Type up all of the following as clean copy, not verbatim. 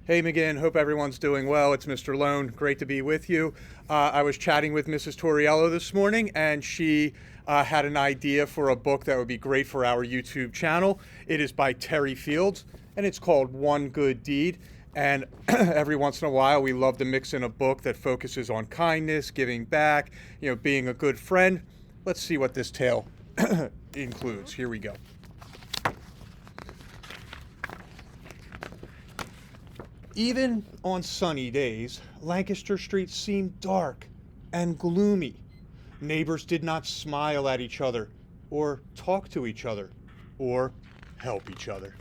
Hey, McGinn. Hope everyone's doing well. It's Mr. Lohn. Great to be with you. I was chatting with Mrs. Torriello this morning, and she had an idea for a book that would be great for our YouTube channel. It is by Terry Fields, and it's called One Good Deed. And every once in a while, we love to mix in a book that focuses on kindness, giving back, being a good friend. Let's see what this tale includes. Here we go. Even on sunny days, Lancaster Street seemed dark and gloomy. Neighbors did not smile at each other, or talk to each other, or help each other.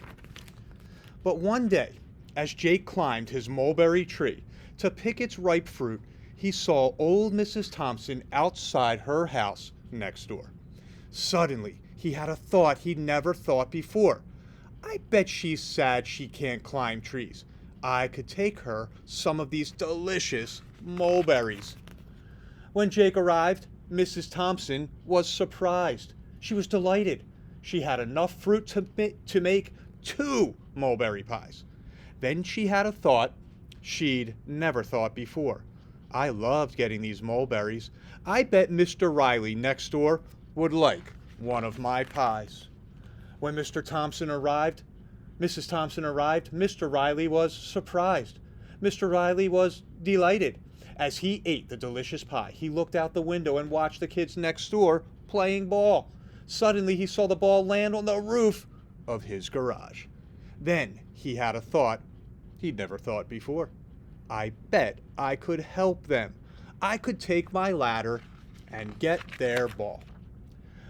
But one day, as Jake climbed his mulberry tree to pick its ripe fruit, he saw old Mrs. Thompson outside her house next door. Suddenly, he had a thought he'd never thought before. I bet she's sad she can't climb trees. I could take her some of these delicious mulberries. When Jake arrived, Mrs. Thompson was surprised. She was delighted. She had enough fruit to make 2 mulberry pies. Then she had a thought she'd never thought before. I loved getting these mulberries. I bet Mr. Riley next door would like one of my pies. When Mrs. Thompson arrived, Mr. Riley was surprised. Mr. Riley was delighted. As he ate the delicious pie, he looked out the window and watched the kids next door playing ball. Suddenly, he saw the ball land on the roof of his garage. Then he had a thought he'd never thought before. I bet I could help them. I could take my ladder and get their ball.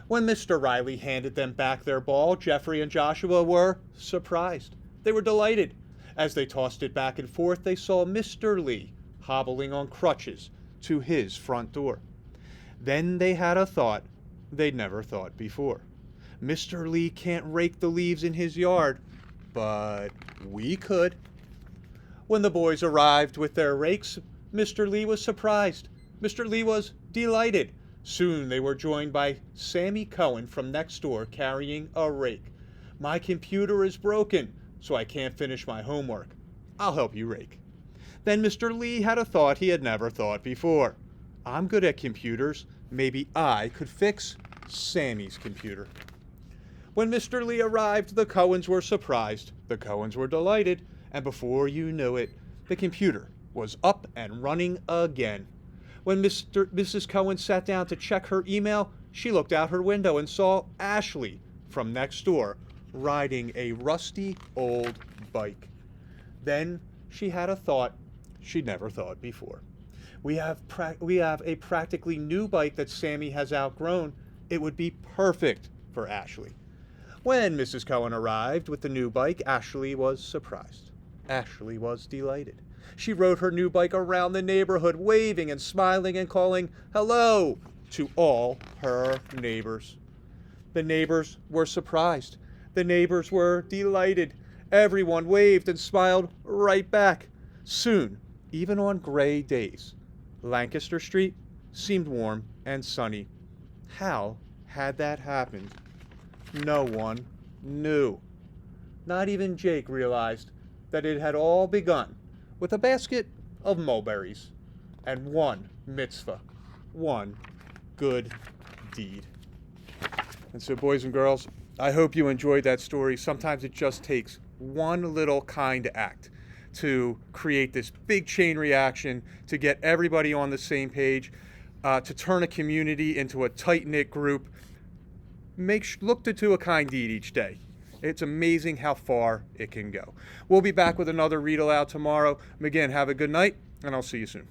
When Mr. Riley handed them back their ball, Jeffrey and Joshua were surprised. They were delighted. As they tossed it back and forth, they saw Mr. Lee hobbling on crutches to his front door. Then they had a thought they'd never thought before. Mr. Lee can't rake the leaves in his yard, but we could. When the boys arrived with their rakes, Mr. Lee was surprised. Mr. Lee was delighted. Soon they were joined by Sammy Cohen from next door carrying a rake. My computer is broken, so I can't finish my homework. I'll help you rake. Then Mr. Lee had a thought he had never thought before. I'm good at computers. Maybe I could fix Sammy's computer. When Mr. Lee arrived, the Cohens were surprised. The Cohens were delighted, and before you knew it, the computer was up and running again. When Mrs. Cohen sat down to check her email, she looked out her window and saw Ashley from next door riding a rusty old bike. Then she had a thought she'd never thought before. We have a practically new bike that Sammy has outgrown. It would be perfect for Ashley. When Mrs. Cohen arrived with the new bike, Ashley was surprised. Ashley was delighted. She rode her new bike around the neighborhood, waving and smiling and calling hello to all her neighbors. The neighbors were surprised. The neighbors were delighted. Everyone waved and smiled right back. Soon, even on gray days, Lancaster Street seemed warm and sunny. How had that happened? No one knew. Not even Jake realized that it had all begun with a basket of mulberries and one mitzvah, one good deed. And so, boys and girls, I hope you enjoyed that story. Sometimes it just takes one little kind act to create this big chain reaction, to get everybody on the same page, to turn a community into a tight-knit group. Look to do a kind deed each day. It's amazing how far it can go. We'll be back with another read aloud tomorrow. Again, have a good night, and I'll see you soon.